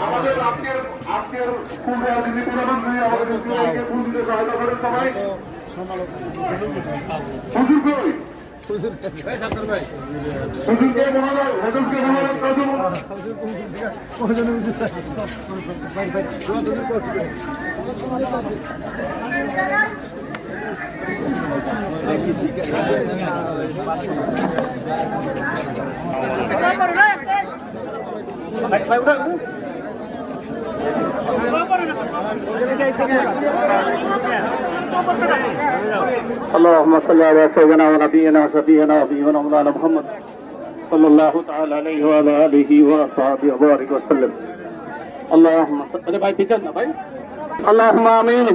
আমাদের আজকের প্রধানমন্ত্রী আমাদের ফুল দিতে সহায়তা করেন সবাই। হুজুরকে মহারাজ হজরতকে মহারাজ اللهم صل على سيدنا ونبينا وشفيعنا وحبيبنا مولانا محمد صلى الله تعالى عليه وعلى اله واصحابه وبارك وسلم اللهم صل على اللهم امين।